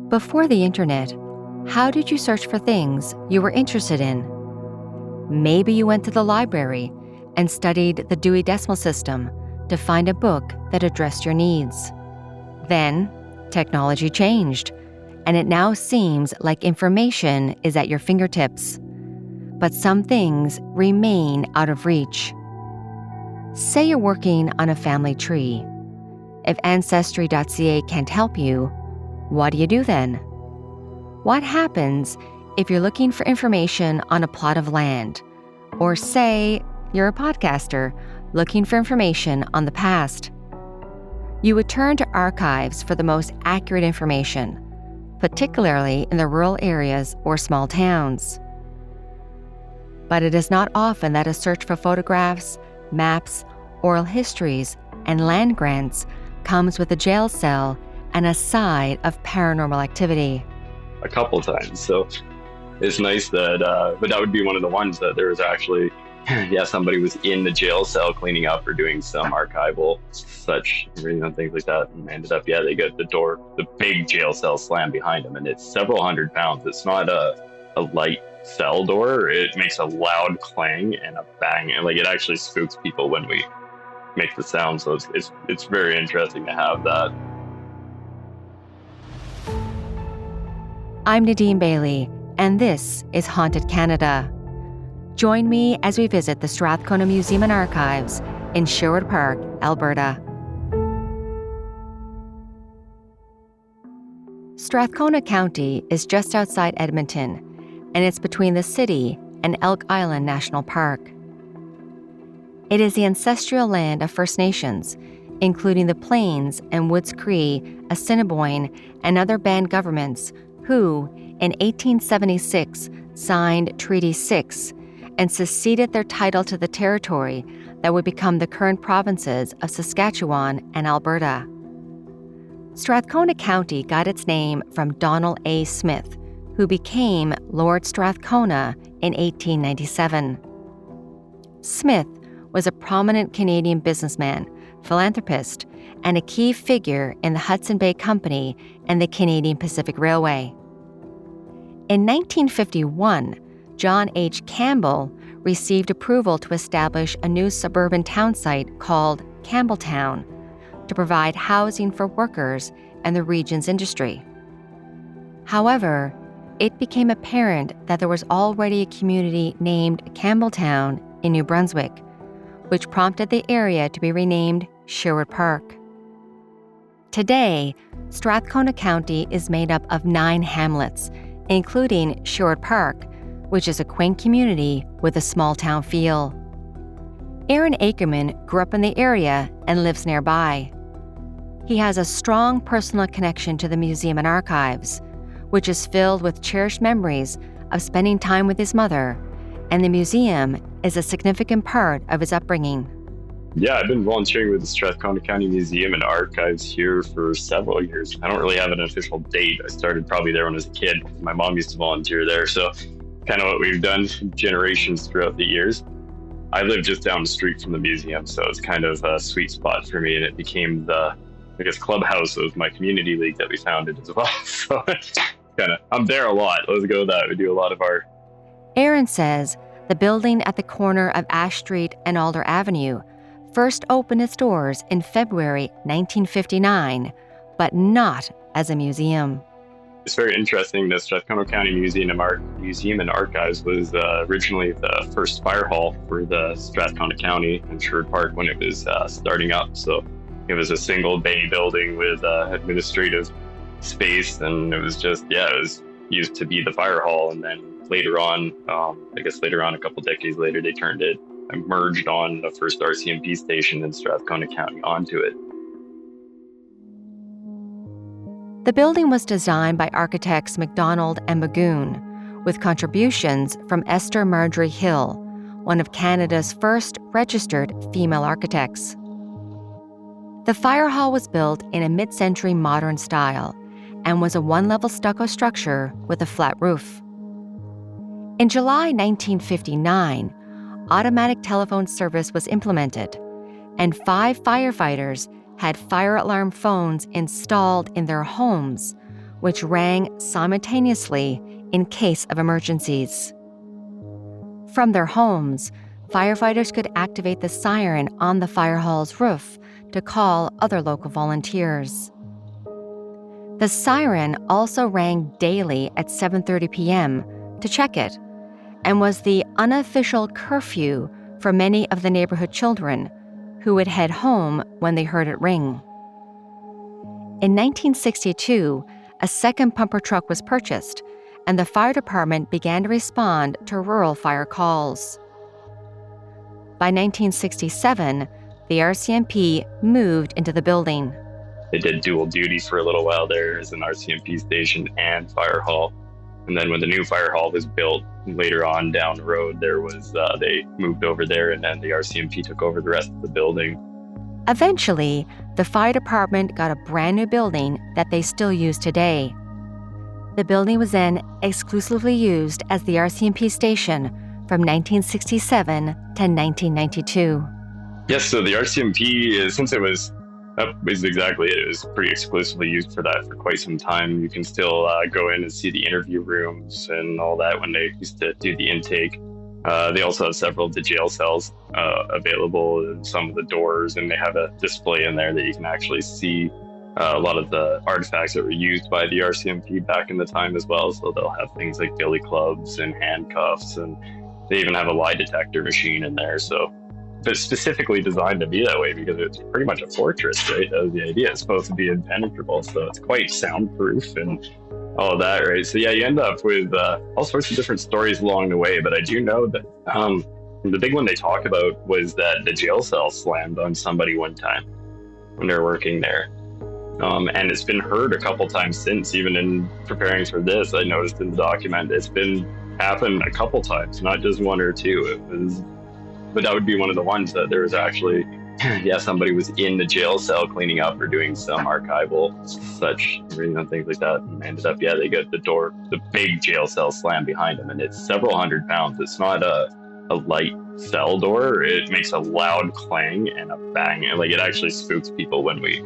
Before the internet, how did you search for things you were interested in? Maybe you went to the library and studied the Dewey Decimal System to find a book that addressed your needs. Then, technology changed, and it now seems like information is at your fingertips. But some things remain out of reach. Say you're working on a family tree. If Ancestry.ca can't help you, what do you do then? What happens if you're looking for information on a plot of land? Or say you're a podcaster looking for information on the past? You would turn to archives for the most accurate information, particularly in the rural areas or small towns. But it is not often that a search for photographs, maps, oral histories, and land grants comes with a jail cell and a side of paranormal activity. A couple times, so it's nice that, but that would be one of the ones that there was actually, somebody was in the jail cell cleaning up or doing some archival such, things like that, and ended up, they got the big jail cell slammed behind them, and it's several hundred pounds. It's not a light cell door. It makes a loud clang and a bang, and it actually spooks people when we make the sound, so it's very interesting to have that. I'm Nadine Bailey, and this is Haunted Canada. Join me as we visit the Strathcona Museum and Archives in Sherwood Park, Alberta. Strathcona County is just outside Edmonton, and it's between the city and Elk Island National Park. It is the ancestral land of First Nations, including the Plains and Woods Cree, Assiniboine, and other band governments who, in 1876, signed Treaty 6 and seceded their title to the territory that would become the current provinces of Saskatchewan and Alberta. Strathcona County got its name from Donald A. Smith, who became Lord Strathcona in 1897. Smith was a prominent Canadian businessman, philanthropist, and a key figure in the Hudson Bay Company and the Canadian Pacific Railway. In 1951, John H. Campbell received approval to establish a new suburban town site called Campbelltown to provide housing for workers and the region's industry. However, it became apparent that there was already a community named Campbelltown in New Brunswick, which prompted the area to be renamed Sherwood Park. Today, Strathcona County is made up of 9 hamlets, including Sherwood Park, which is a quaint community with a small-town feel. Aaron Ackerman grew up in the area and lives nearby. He has a strong personal connection to the museum and archives, which is filled with cherished memories of spending time with his mother, and the museum is a significant part of his upbringing. Yeah, I've been volunteering with the Strathcona County Museum and Archives here for several years. I don't really have an official date. I started probably there when I was a kid. My mom used to volunteer there, so kind of what we've done generations throughout the years. I live just down the street from the museum, so it's kind of a sweet spot for me, and it became the, clubhouse of my community league that we founded as well. So I'm there a lot. Let's go that. We do a lot of art. Aaron says the building at the corner of Ash Street and Alder Avenue first opened its doors in February 1959, but not as a museum. It's very interesting. The Strathcona County Museum and Archives was originally the first fire hall for the Strathcona County in Sherwood Park when it was starting up. So it was a single bay building with administrative space, and it was just, it was used to be the fire hall. And then later on, a couple decades later, they turned it and merged on the first RCMP station in Strathcona County onto it. The building was designed by architects MacDonald and Magoon, with contributions from Esther Marjorie Hill, one of Canada's first registered female architects. The fire hall was built in a mid-century modern style and was a one-level stucco structure with a flat roof. In July 1959, automatic telephone service was implemented, and 5 firefighters had fire alarm phones installed in their homes, which rang simultaneously in case of emergencies. From their homes, firefighters could activate the siren on the fire hall's roof to call other local volunteers. The siren also rang daily at 7:30 p.m. to check it, and was the unofficial curfew for many of the neighborhood children who would head home when they heard it ring. In 1962, a second pumper truck was purchased, and the fire department began to respond to rural fire calls. By 1967, the RCMP moved into the building. They did dual duty for a little while there as an RCMP station and fire hall. And then when the new fire hall was built later on down the road, they moved over there, and then the RCMP took over the rest of the building. Eventually, the fire department got a brand new building that they still use today. The building was then exclusively used as the RCMP station from 1967 to 1992. Yes, so the RCMP, since it was exactly it. It was pretty exclusively used for that for quite some time. You can still go in and see the interview rooms and all that when they used to do the intake. They also have several of the jail cells available, and some of the doors, and they have a display in there that you can actually see a lot of the artifacts that were used by the RCMP back in the time as well. So they'll have things like billy clubs and handcuffs, and they even have a lie detector machine in there. So it's specifically designed to be that way because it's pretty much a fortress, right? That was the idea. It's supposed to be impenetrable, so it's quite soundproof and all of that, right? So yeah, you end up with all sorts of different stories along the way. But I do know that the big one they talk about was that the jail cell slammed on somebody one time when they were working there. And it's been heard a couple times since. Even in preparing for this, I noticed in the document it's been happened a couple times, not just one or two. But that would be one of the ones that there was actually, somebody was in the jail cell cleaning up or doing some archival things like that, and ended up, they got the big jail cell slammed behind them, and it's several hundred pounds. It's not a light cell door. It makes a loud clang and a bang, and it actually spooks people when we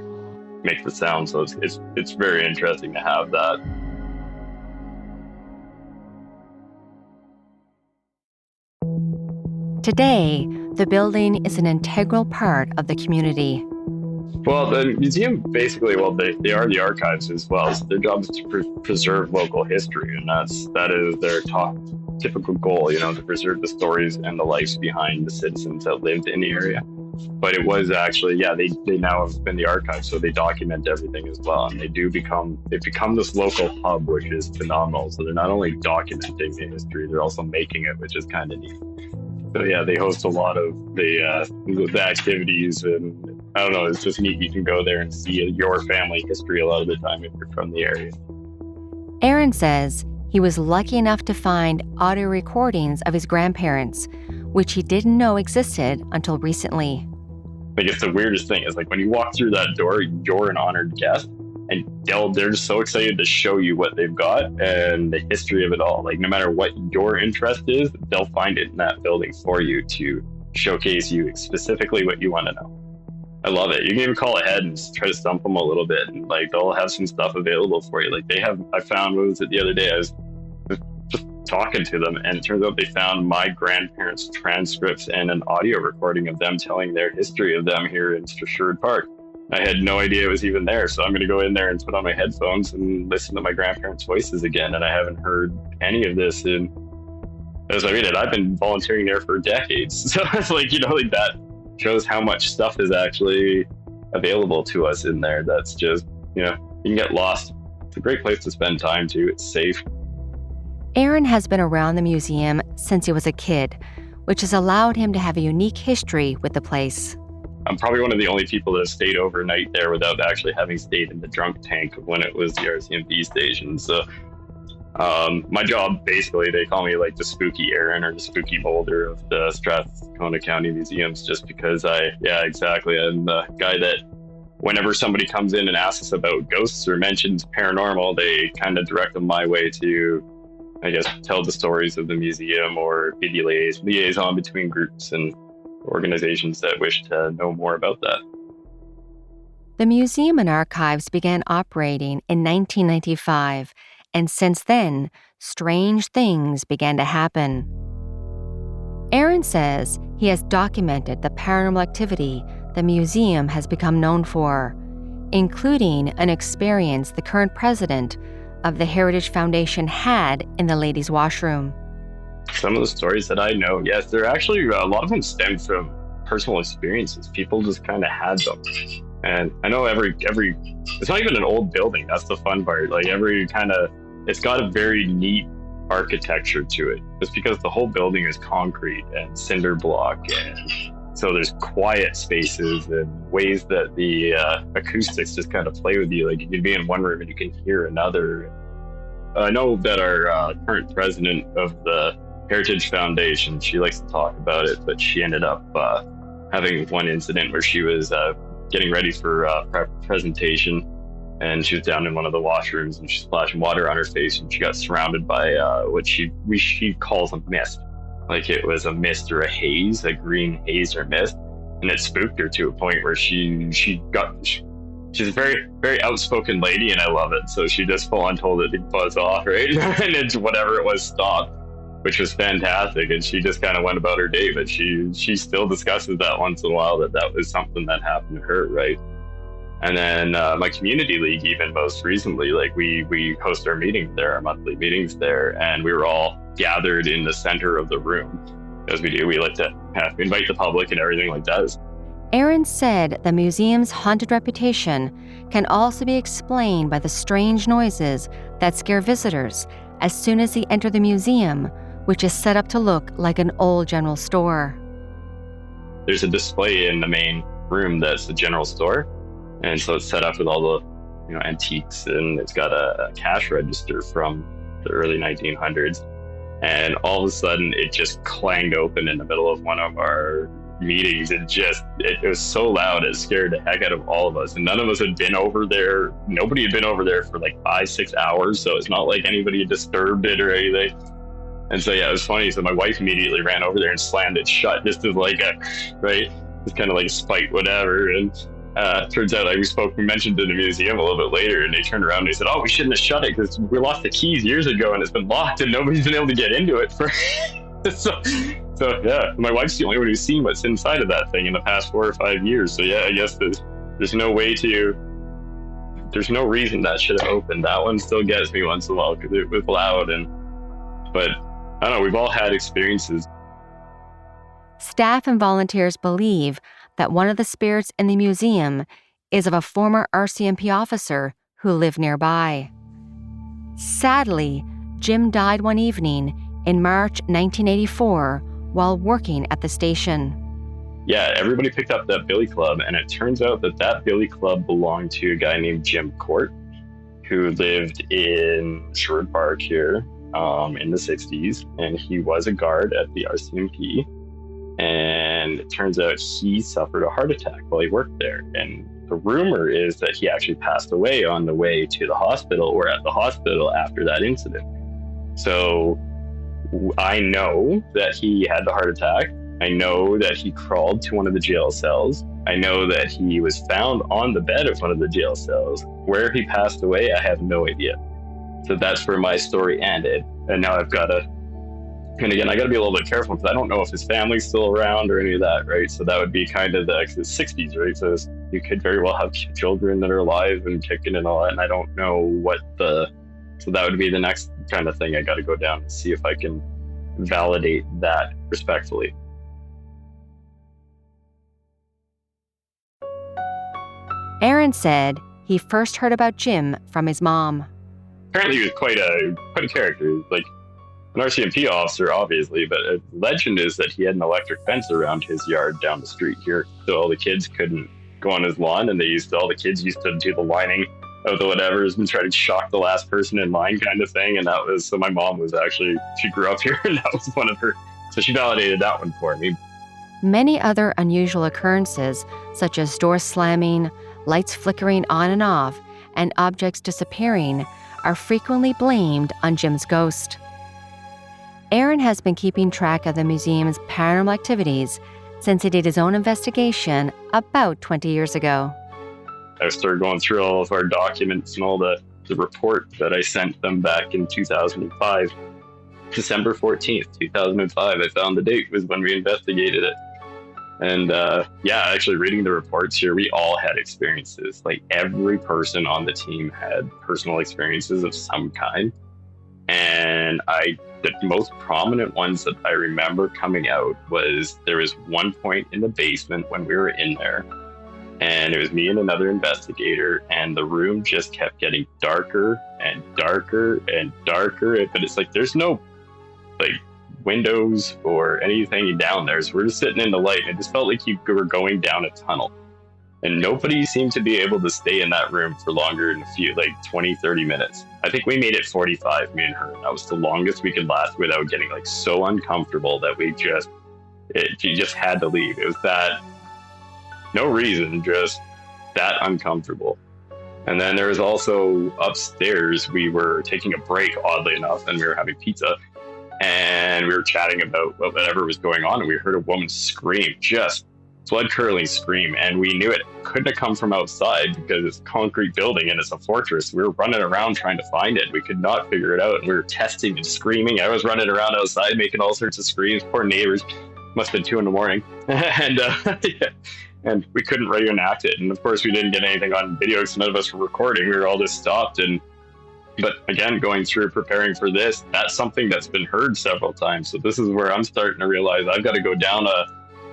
make the sound. So it's very interesting to have that. Today, the building is an integral part of the community. Well, the museum basically, they are the archives as well. So their job is to preserve local history, and that is their top typical goal, to preserve the stories and the lives behind the citizens that lived in the area. But it was actually, they now have been the archive, so they document everything as well, and they've become this local hub, which is phenomenal. So they're not only documenting the history, they're also making it, which is kind of neat. So they host a lot of the activities, and I don't know, it's just neat. You can go there and see your family history a lot of the time if you're from the area. Aaron says he was lucky enough to find audio recordings of his grandparents, which he didn't know existed until recently. It's the weirdest thing is when you walk through that door, you're an honored guest, and they're just so excited to show you what they've got and the history of it all. No matter what your interest is, they'll find it in that building for you to showcase you specifically what you want to know. I love it. You can even call ahead and try to stump them a little bit, and they'll have some stuff available for you. I found, what was it the other day? I was just talking to them, and it turns out they found my grandparents' transcripts and an audio recording of them telling their history of them here in Sherwood Park. I had no idea it was even there, so I'm going to go in there and put on my headphones and listen to my grandparents' voices again. And I haven't heard any of this as I read it. I've been volunteering there for decades, so it's that shows how much stuff is actually available to us in there. That's just, you can get lost. It's a great place to spend time too. It's safe. Aaron has been around the museum since he was a kid, which has allowed him to have a unique history with the place. I'm probably one of the only people that have stayed overnight there without actually having stayed in the drunk tank when it was the RCMP station. So my job, basically, they call me the spooky Aaron or the spooky Boulder of the Strathcona County Museums, just because I'm the guy that whenever somebody comes in and asks about ghosts or mentions paranormal, they kind of direct them my way to, tell the stories of the museum or be the liaison between groups and organizations that wish to know more about that. The museum and archives began operating in 1995, and since then, strange things began to happen. Aaron says he has documented the paranormal activity the museum has become known for, including an experience the current president of the Heritage Foundation had in the ladies' washroom. Some of the stories that I know, yes, they're actually, a lot of them stem from personal experiences. People just kind of had them. And I know every, it's not even an old building. That's the fun part. Like it's got a very neat architecture to it. It's because the whole building is concrete and cinder block, and so there's quiet spaces and ways that the acoustics just kind of play with you. Like you can be in one room and you can hear another. I know that our current president of the Heritage Foundation, she likes to talk about it, but she ended up having one incident where she was getting ready for a presentation, and she was down in one of the washrooms and she's splashing water on her face, and she got surrounded by what she calls a mist. Like it was a mist or a haze, a green haze or mist, and it spooked her to a point where she's a very, very outspoken lady, and I love it. So she just full on told it to buzz off, right? And it's whatever it was stopped, which was fantastic. And she just kind of went about her day, but she still discusses that once in a while, that was something that happened to her, right? And then my community league, even most recently, like we host our meetings there, our monthly meetings there, and we were all gathered in the center of the room. As we do, we like to invite the public and everything like that. Aaron said the museum's haunted reputation can also be explained by the strange noises that scare visitors as soon as they enter the museum, which is set up to look like an old general store. There's a display in the main room that's the general store. And so it's set up with all the, antiques, and it's got a cash register from the early 1900s. And all of a sudden, it just clanged open in the middle of one of our meetings. It was so loud, it scared the heck out of all of us. And none of us had been over there. Nobody had been over there for like 5-6 hours. So it's not like anybody had disturbed it or anything. And so, yeah, it was funny. So my wife immediately ran over there and slammed it shut, just as like just kind of like spite, whatever. And turns out, we mentioned it in the museum a little bit later, and they turned around and they said, "Oh, we shouldn't have shut it because we lost the keys years ago and it's been locked and nobody's been able to get into it." So yeah, my wife's the only one who's seen what's inside of that thing in the past 4 or 5 years. So yeah, I guess there's no reason that should have opened. That one still gets me once in a while because it was loud, but I don't know, we've all had experiences. Staff and volunteers believe that one of the spirits in the museum is of a former RCMP officer who lived nearby. Sadly, Jim died one evening in March 1984 while working at the station. Yeah, everybody picked up that billy club, and it turns out that billy club belonged to a guy named Jim Court, who lived in Sherwood Park here in the 60s, and he was a guard at the RCMP. And it turns out he suffered a heart attack while he worked there. And the rumor is that he actually passed away on the way to the hospital or at the hospital after that incident. So I know that he had the heart attack. I know that he crawled to one of the jail cells. I know that he was found on the bed of one of the jail cells. Where he passed away, I have no idea. So that's where my story ended. And now I've got to, and again, I got to be a little bit careful because I don't know if his family's still around or any of that, right? So that would be kind of the 60s, right? So you could very well have children that are alive and kicking and all that. And I don't know so that would be the next kind of thing I got to go down and see if I can validate that respectfully. Aaron said he first heard about Jim from his mom. Apparently he was quite a character, like an RCMP officer, obviously, but a legend is that he had an electric fence around his yard down the street here, so all the kids couldn't go on his lawn, and all the kids used to do the lining of the whatever's and try to shock the last person in line kind of thing. And so my mom she grew up here, and that was one of her, so she validated that one for me. Many other unusual occurrences, such as doors slamming, lights flickering on and off, and objects disappearing, are frequently blamed on Jim's ghost. Aaron has been keeping track of the museum's paranormal activities since he did his own investigation about 20 years ago. I started going through all of our documents and all the report that I sent them back in 2005. December 14th, 2005, I found the date was when we investigated it. And actually reading the reports here, we all had experiences. Like every person on the team had personal experiences of some kind. And the most prominent ones that I remember coming out was there was one point in the basement when we were in there, and it was me and another investigator, and the room just kept getting darker and darker and darker. But it's like there's no like windows or anything down there, so we're just sitting in the light, and it just felt like you were going down a tunnel. And nobody seemed to be able to stay in that room for longer than 20-30 minutes. I think we made it 45, me and her. That was the longest we could last without getting like so uncomfortable that you just had to leave. It was that, no reason, just that uncomfortable. And then there was also upstairs, we were taking a break, oddly enough, and we were having pizza. And we were chatting about whatever was going on, and we heard a woman scream, just blood-curdling scream, and we knew it couldn't have come from outside because it's a concrete building and it's a fortress. We were running around trying to find it. We could not figure it out, and we were testing and screaming. I was running around outside making all sorts of screams. Poor neighbors. Must have been 2 a.m. and we couldn't reenact it. And of course, we didn't get anything on video because none of us were recording. We were all just stopped. But again, going through preparing for this, that's something that's been heard several times. So this is where I'm starting to realize I've got to go down a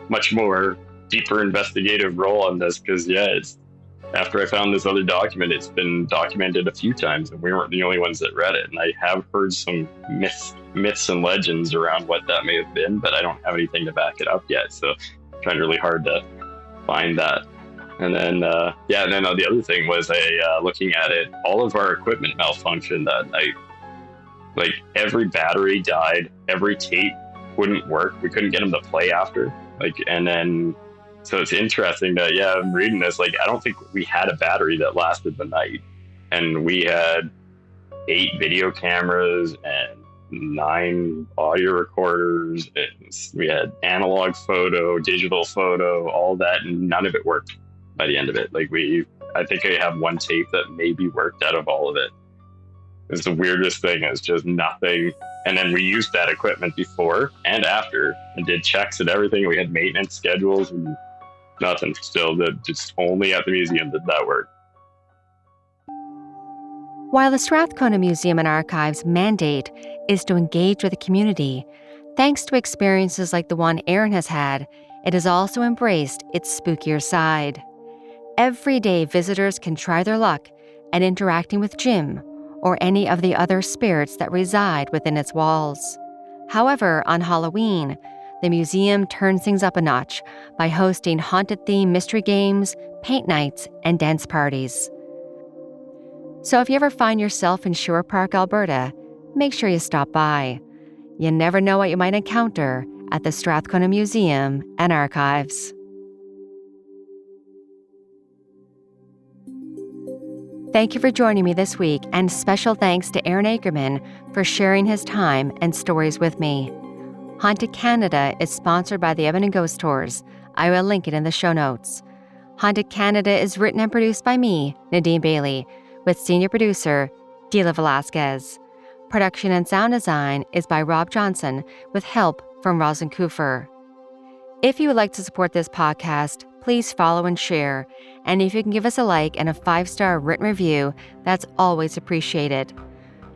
much more deeper investigative role on this, because it's after I found this other document, it's been documented a few times, and we weren't the only ones that read it. And I have heard some myths and legends around what that may have been, but I don't have anything to back it up yet. So I'm trying really hard to find that. And then the other thing was looking at it, all of our equipment malfunctioned that night. Like every battery died, every tape wouldn't work. We couldn't get them to play after. So it's interesting that, I'm reading this, I don't think we had a battery that lasted the night. And we had 8 video cameras and 9 audio recorders. And we had analog photo, digital photo, all that, and none of it worked by the end of it. I think I have one tape that maybe worked out of all of it. It's the weirdest thing. It's just nothing. And then we used that equipment before and after and did checks and everything. We had maintenance schedules and nothing. Still, just only at the museum did that work. While the Strathcona Museum and Archives' mandate is to engage with the community, thanks to experiences like the one Aaron has had, it has also embraced its spookier side. Every day, visitors can try their luck at interacting with Jim or any of the other spirits that reside within its walls. However, on Halloween, the museum turns things up a notch by hosting haunted-themed mystery games, paint nights, and dance parties. So if you ever find yourself in Shore Park, Alberta, make sure you stop by. You never know what you might encounter at the Strathcona Museum and Archives. Thank you for joining me this week, and special thanks to Aaron Akerman for sharing his time and stories with me. Haunted Canada is sponsored by the Edmonton Ghost Tours. I will link it in the show notes. Haunted Canada is written and produced by me, Nadine Bailey, with senior producer Dila Velasquez. Production and sound design is by Rob Johnson, with help from Rosin Kufer. If you would like to support this podcast, please follow and share. And if you can give us a like and a 5-star written review, that's always appreciated.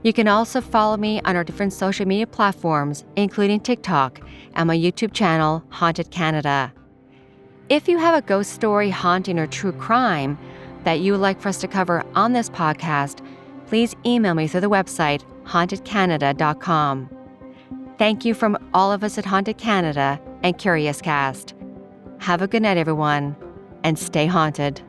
You can also follow me on our different social media platforms, including TikTok and my YouTube channel, Haunted Canada. If you have a ghost story, haunting, or true crime that you would like for us to cover on this podcast, please email me through the website, hauntedcanada.com. Thank you from all of us at Haunted Canada and Curious Cast. Have a good night, everyone, and stay haunted.